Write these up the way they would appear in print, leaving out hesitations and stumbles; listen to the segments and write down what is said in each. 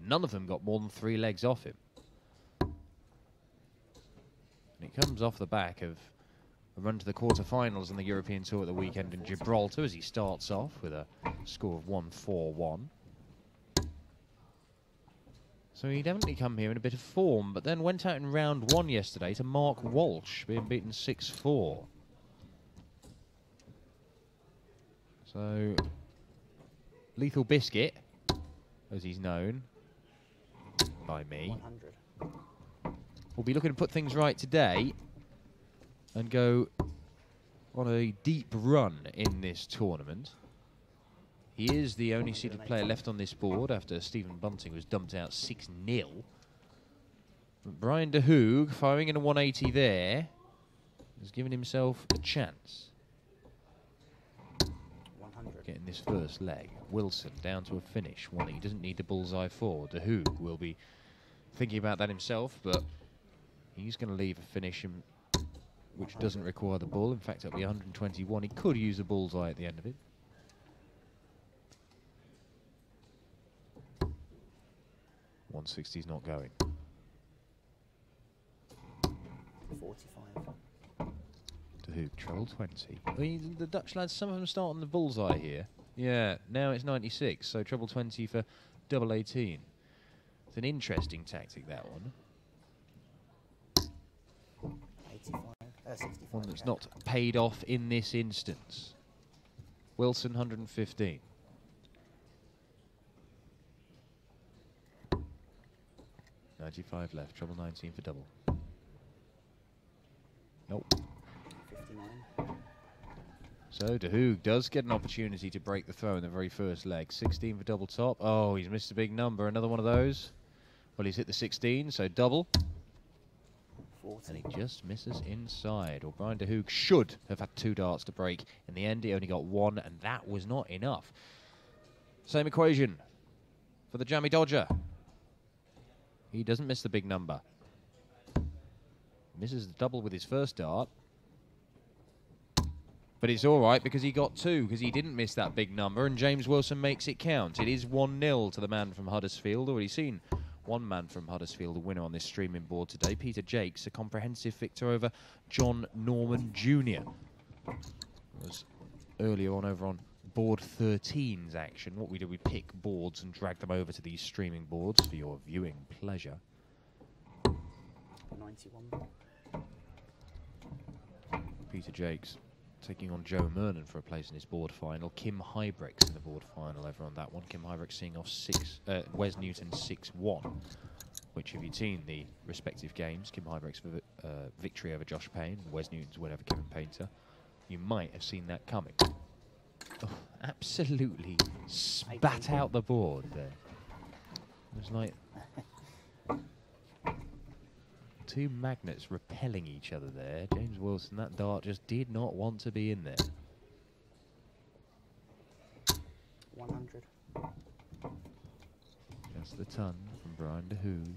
none of them got more than 3 legs off him. And it comes off the back of a run to the quarterfinals on the European Tour at the weekend in Gibraltar, as he starts off with a score of 1-4-1. So he definitely come here in a bit of form, but then went out in round 1 yesterday to Mark Walsh, being beaten 6-4. So, Lethal Biscuit, as he's known by me, 100. will be looking to put things right today and go on a deep run in this tournament. He is the only seeded player left on this board after Stephen Bunting was dumped out 6-0. Bryan de Hoog, firing in a 180 there, has given himself a chance. 100. Getting this first leg. Wilson down to a finish, one he doesn't need the bullseye for. De Hoog will be thinking about that himself, but he's going to leave a finish which doesn't require the bull. In fact, it'll be 121. He could use a bullseye at the end of it. 160's not going. 45. De Hoog, treble 20. I mean, the Dutch lads, some of them start on the bullseye here. Yeah, now it's 96, so treble 20 for double 18. It's an interesting tactic, that one. 85. 65. One that's not paid off in this instance. Wilson, 115. $95 left, treble 19 for double. Nope. 59. So De Hoog does get an opportunity to break the throw in the very first leg. 16 for double top. Oh, he's missed a big number. Another one of those. Well, he's hit the 16, so double. 40. And he just misses inside. Or Bryan de Hoog should have had 2 darts to break. In the end, he only got 1, and that was not enough. Same equation for the Jammy Dodger. He doesn't miss the big number. Misses the double with his first dart. But it's all right because he got 2, because he didn't miss that big number, and James Wilson makes it count. It is 1-0 to the man from Huddersfield. Already seen one man from Huddersfield, a winner on this streaming board today. Peter Jakes, a comprehensive victor over John Norman Jr. Was earlier on over on board 13's action. What we do, we pick boards and drag them over to these streaming boards for your viewing pleasure. 91. Peter Jakes taking on Joe Mernon for a place in his board final. Kim Hybrex in the board final over on that one. Kim Hybrex seeing off Wes Newton 6-1, which if you'd seen the respective games, Kim Hybrex for victory over Josh Payne, Wes Newton's win over Kevin Painter, you might have seen that coming. Oh, absolutely spat out the board there. It was like 2 magnets repelling each other there. James Wilson, that dart just did not want to be in there. 100. Just the ton from Bryan de Hoog.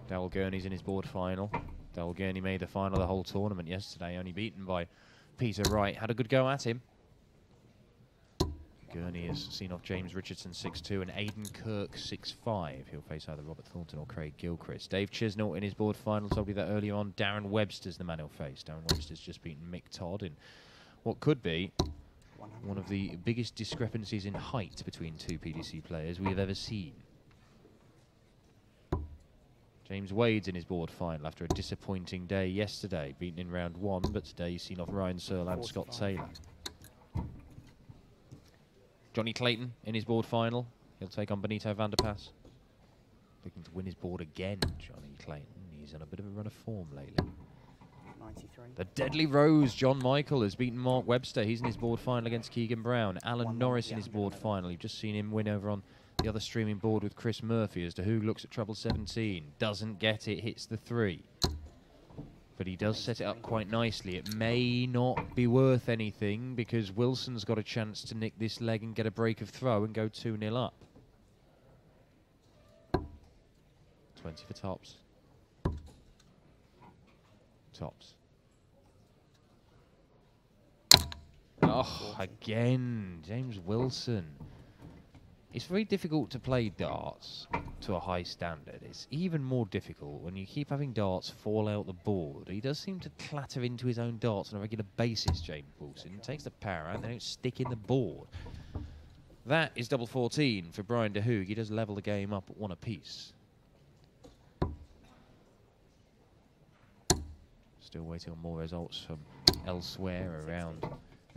Dowell Gurney's in his board final. Dowell Gurney made the final of the whole tournament yesterday, only beaten by Peter Wright. Had a good go at him. Gurney has seen off James Richardson 6-2 and Aidan Kirk 6-5. He'll face either Robert Thornton or Craig Gilchrist. Dave Chisnell in his board final. Told you that earlier on. Darren Webster's the man he'll face. Darren Webster's just beaten Mick Todd in what could be one of the biggest discrepancies in height between 2 PDC players we have ever seen. James Wade's in his board final after a disappointing day yesterday. Beaten in round 1, but today he's seen off Ryan Searle and Scott Taylor. Johnny Clayton in his board final. He'll take on Benito van der Pas. Looking to win his board again, Johnny Clayton. He's on a bit of a run of form lately. 93. The Deadly Rose, John Michael, has beaten Mark Webster. He's in his board final against Keegan Brown. Alan Norris in his board final. You've just seen him win over on the other streaming board with Chris Murphy as to who looks at treble 17. Doesn't get it, hits the 3. But he does set it up quite nicely. It may not be worth anything because Wilson's got a chance to nick this leg and get a break of throw and go 2-0 up. 20 for tops. Tops. Oh, again, James Wilson. It's very difficult to play darts to a high standard. It's even more difficult when you keep having darts fall out the board. He does seem to clatter into his own darts on a regular basis, James Wilson. Takes the power out, they don't stick in the board. That is double 14 for Bryan de Hoog. He does level the game up at 1 apiece. Still waiting on more results from elsewhere around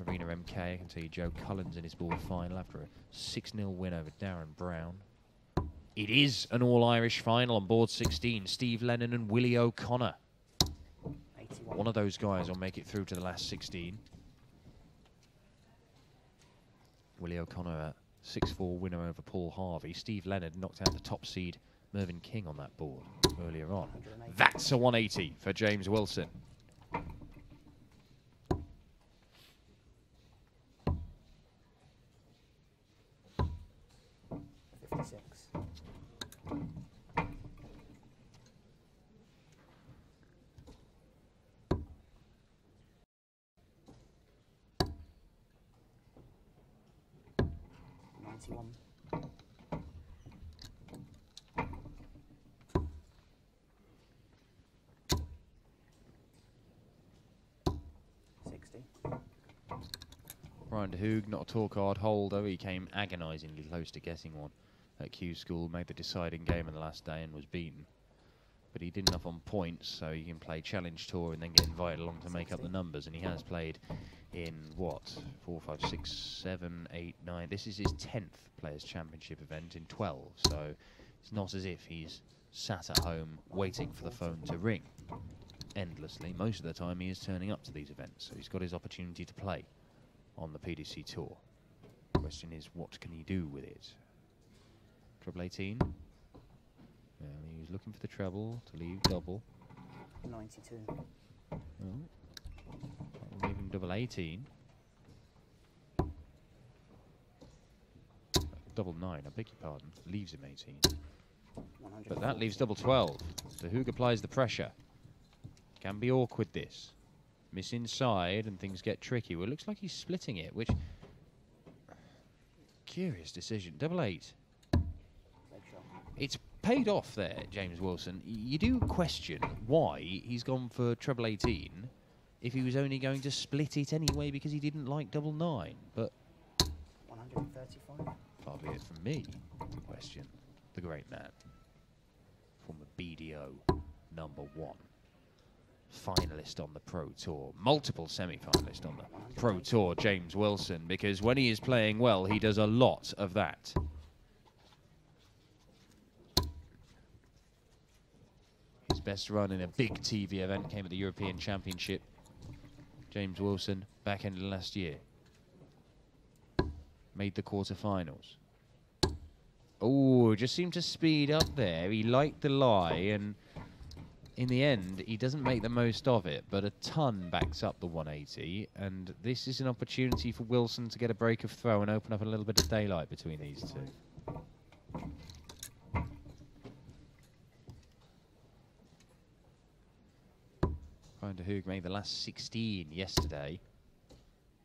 Arena MK. I can tell you Joe Cullen's in his board final after a 6-0 win over Darren Brown. It is an all-Irish final on board 16. Steve Lennon and Willie O'Connor. 81. One of those guys will make it through to the last 16. Willie O'Connor, a 6-4 winner over Paul Harvey. Steve Leonard knocked out the top seed Mervyn King on that board earlier on. That's a 180 for James Wilson. Bryan de Hoog, not a tour card holder. He came agonisingly close to getting one at Q School, made the deciding game on the last day and was beaten. But he did enough on points, so he can play Challenge Tour and then get invited along to make up the numbers. And he has played in, what, 4, 5, 6, 7, 8, 9. This is his 10th Players' Championship event in 12. So it's not as if he's sat at home waiting for the phone to ring endlessly. Most of the time he is turning up to these events, so he's got his opportunity to play on the PDC Tour. The question is, what can he do with it? Treble 18. Well, he was looking for the treble to leave double. 92. Oh. That'll leave him double 18. Double 9, I beg your pardon. Leaves him 18. But that leaves double 12. So Hoog applies the pressure. Can be awkward, this. Miss inside and things get tricky. Well, it looks like he's splitting it, which... Curious decision. Double 8. It's paid off there, James Wilson. You do question why he's gone for treble 18 if he was only going to split it anyway because he didn't like double 9. But 135. far be it from me to question the great man. Former BDO #1. Finalist on the Pro Tour. Multiple semi-finalist on the Pro Tour, James Wilson, because when he is playing well, he does a lot of that. His best run in a big TV event came at the European Championship. James Wilson, back end of last year. Made the quarterfinals. Oh, just seemed to speed up there. He liked the lie, and in the end, he doesn't make the most of it, but a ton backs up the 180, and this is an opportunity for Wilson to get a break of throw and open up a little bit of daylight between these two. Bryan de Hoog made the last 16 yesterday.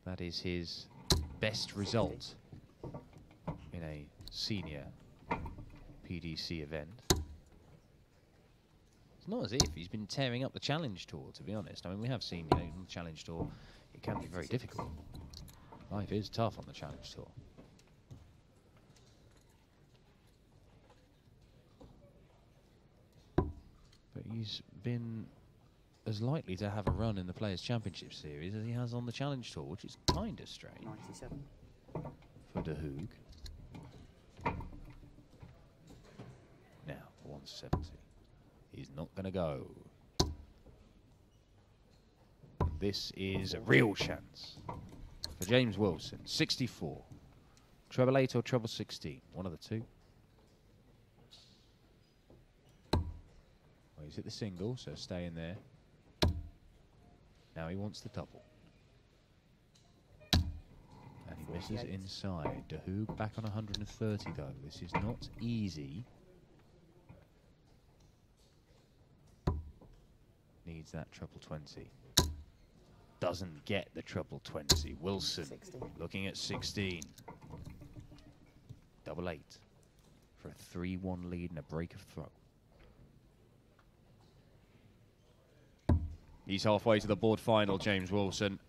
That is his best result in a senior PDC event. It's not as if he's been tearing up the Challenge Tour, to be honest. I mean, we have seen, you know, on the Challenge Tour, it can be very difficult. Life is tough on the Challenge Tour. But he's been as likely to have a run in the Players' Championship Series as he has on the Challenge Tour, which is kind of strange. 97. For de Hoog. Now, 170. He's not going to go. This is a real chance for James Wilson. 64. Treble 8 or treble 16. One of the two. Well, he's hit the single, so stay in there. Now he wants the double. And he misses inside. De Hoog back on 130 though. This is not easy. Needs that treble 20. doesn't get the treble 20. Wilson 60. looking at 16. Double 8 for a 3-1 lead and a break of throw. He's halfway to the board final, James Wilson.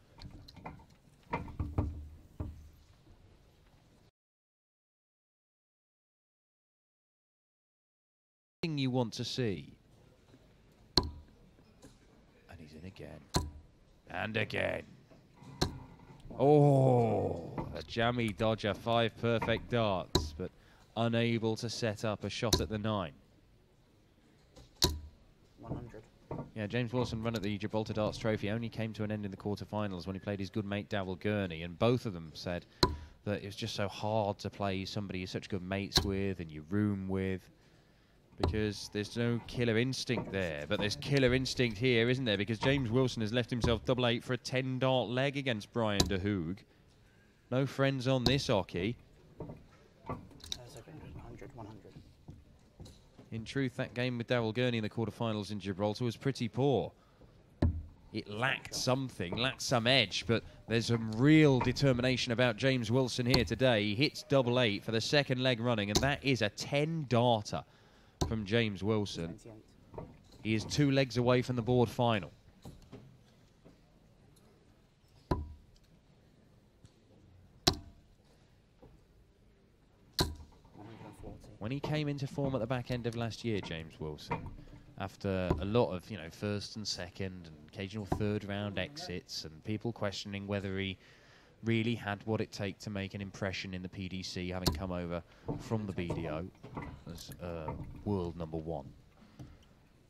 Thing you want to see. And he's in again. And again. Oh, a jammy dodger, 5 perfect darts, but unable to set up a shot at the 9. 100. Yeah, James Wilson run at the Gibraltar Darts Trophy only came to an end in the quarterfinals when he played his good mate Darrell Gurney, and both of them said that it was just so hard to play somebody you're such good mates with and you room with, because there's no killer instinct there. But there's killer instinct here, isn't there? Because James Wilson has left himself double 8 for a 10-dart leg against Bryan de Hoog. No friends on this hockey. 100, 100. In truth, that game with Darrell Gurney in the quarterfinals in Gibraltar was pretty poor. It lacked something, lacked some edge, but there's some real determination about James Wilson here today. He hits double 8 for the second leg running, and that is a 10-darter from James Wilson. 28. He is 2 legs away from the board final. When he came into form at the back end of last year, James Wilson, after a lot of, first and second and occasional third round exits and people questioning whether he really had what it takes to make an impression in the PDC, having come over from the BDO as world #1,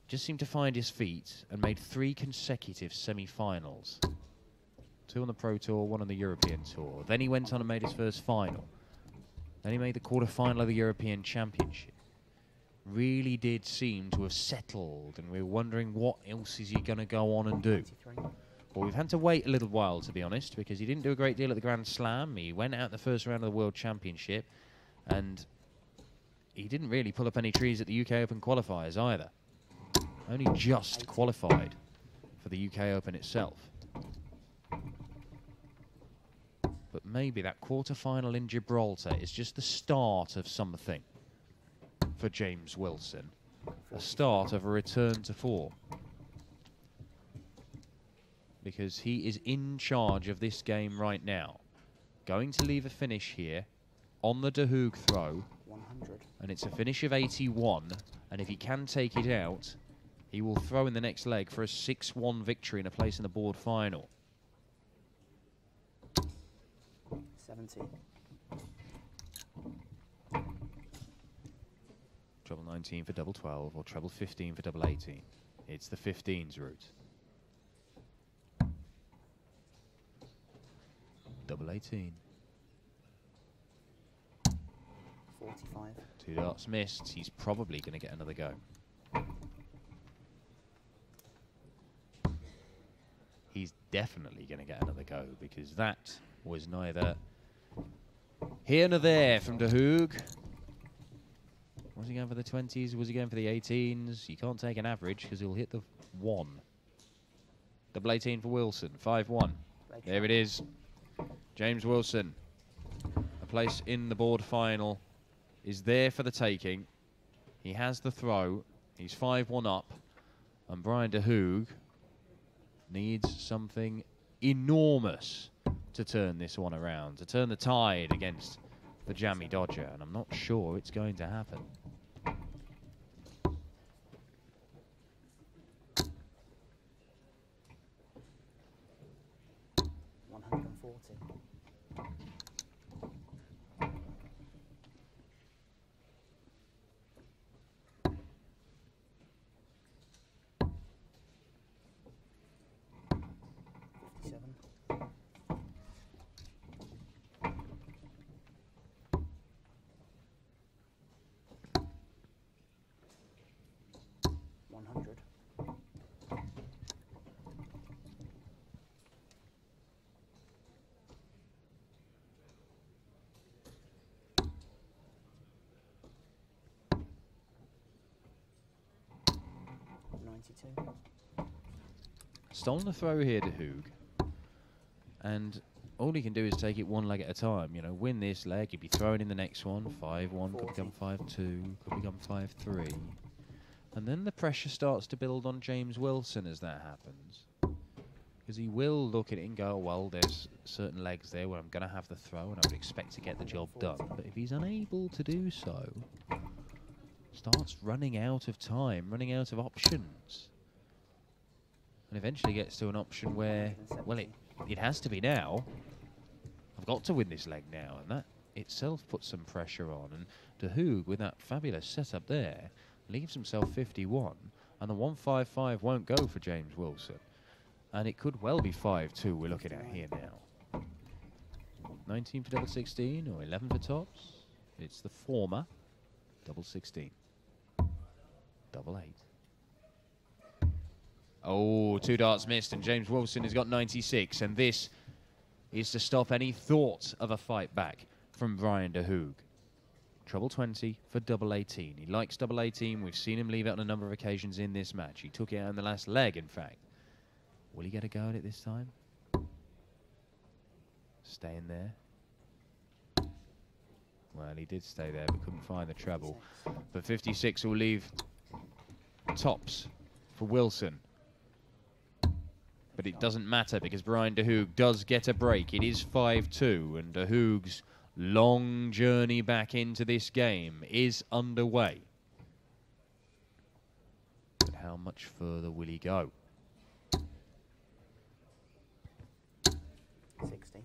just seemed to find his feet and made 3 consecutive semi-finals. 2 on the Pro Tour, 1 on the European Tour. Then he went on and made his first final. Then he made the quarter-final of the European Championship. Really did seem to have settled, and we were wondering what else is he going to go on and do. 93. Well, we've had to wait a little while, to be honest, because he didn't do a great deal at the Grand Slam. He went out the first round of the World Championship, and he didn't really pull up any trees at the UK Open qualifiers either. Only just qualified for the UK Open itself. But maybe that quarter-final in Gibraltar is just the start of something for James Wilson. A start of a return to form. Because he is in charge of this game right now. Going to leave a finish here on the de Hoog throw. 100. And it's a finish of 81. And if he can take it out, he will throw in the next leg for a 6-1 victory and a place in the board final. 70. Treble 19 for double 12 or treble 15 for double 18. It's the 15s route. Double 18. 45. 2 darts missed. He's probably going to get another go. He's definitely going to get another go, because that was neither here nor there from de Hoog. Was he going for the 20s? Was he going for the 18s? You can't take an average because he'll hit the 1. Double 18 for Wilson. 5-1. There it is. James Wilson, a place in the board final, is there for the taking. He has the throw. He's 5-1 up. And Bryan de Hoog needs something enormous to turn this one around, to turn the tide against the jammy dodger, and I'm not sure it's going to happen. Stolen the throw here to Hoog. And all he can do is take it one leg at a time. You know, win this leg, he'd be thrown in the next one. 5-1 could become 5-2, could become 5-3. And then the pressure starts to build on James Wilson as that happens. Because he will look at it and go, well, there's certain legs there where I'm going to have the throw and I would expect to get the job done. But if he's unable to do so, starts running out of time, running out of options. And eventually gets to an option where, well, it has to be now. I've got to win this leg now. And that itself puts some pressure on. And De Hoog, with that fabulous setup there, leaves himself 51. And the 1-5-5 won't go for James Wilson. And it could well be 5-2 we're looking at here now. 19 for double 16 or 11 for tops. It's the former. Double 16. Double 8. Oh, 2 darts missed, and James Wilson has got 96. And this is to stop any thought of a fight back from Bryan De Hoog. Treble 20 for double 18. He likes double 18. We've seen him leave it on a number of occasions in this match. He took it out in the last leg, in fact. Will he get a go at it this time? Staying there. Well, he did stay there, but couldn't find the treble. But 56 will leave tops for Wilson. But it doesn't matter because Bryan De Hoog does get a break. It is 5-2, and De Hoog's long journey back into this game is underway. But how much further will he go? 60.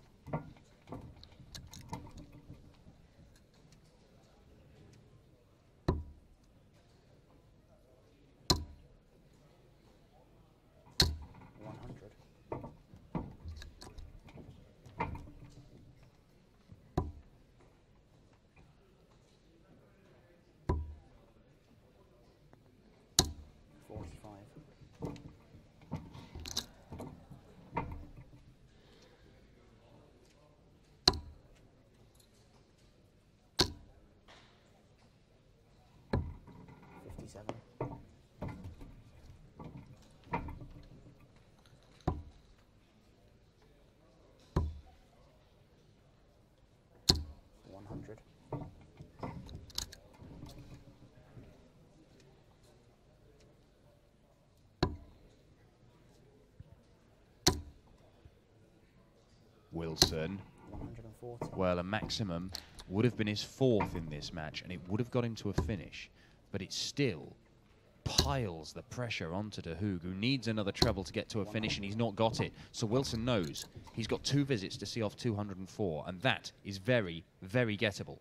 Wilson. 140. Well, a maximum would have been his 4th in this match, and it would have got him to a finish. But it still piles the pressure onto De Hoog, who needs another treble to get to a finish, and he's not got it. So Wilson knows he's got 2 visits to see off 204, and that is very, very gettable.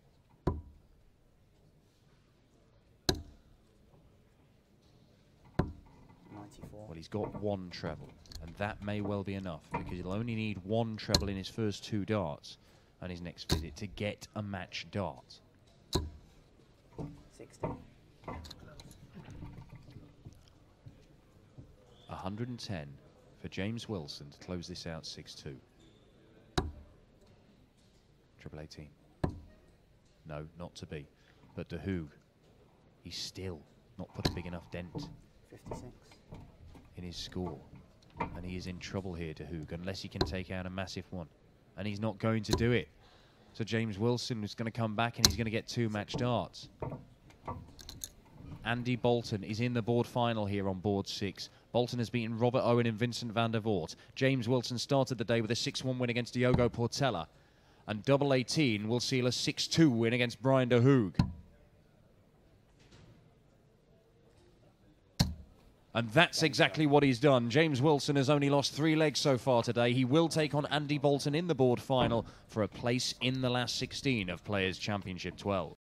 Well, he's got 1 treble, and that may well be enough, because he'll only need 1 treble in his first 2 darts and his next visit to get a match dart. 60. 110 for James Wilson to close this out 6-2. Triple 18. No, not to be. But De Hoog, he's still not put a big enough dent 56. in his score. And he is in trouble here, De Hoog, unless he can take out a massive one. And he's not going to do it. So James Wilson is going to come back and he's going to get 2 match darts. Andy Bolton is in the board final here on board 6. Bolton has beaten Robert Owen and Vincent van der Voort. James Wilson started the day with a 6-1 win against Diogo Portela. And double 18 will seal a 6-2 win against Bryan De Hoog. And that's exactly what he's done. James Wilson has only lost 3 legs so far today. He will take on Andy Bolton in the board final for a place in the last 16 of Players' Championship 12.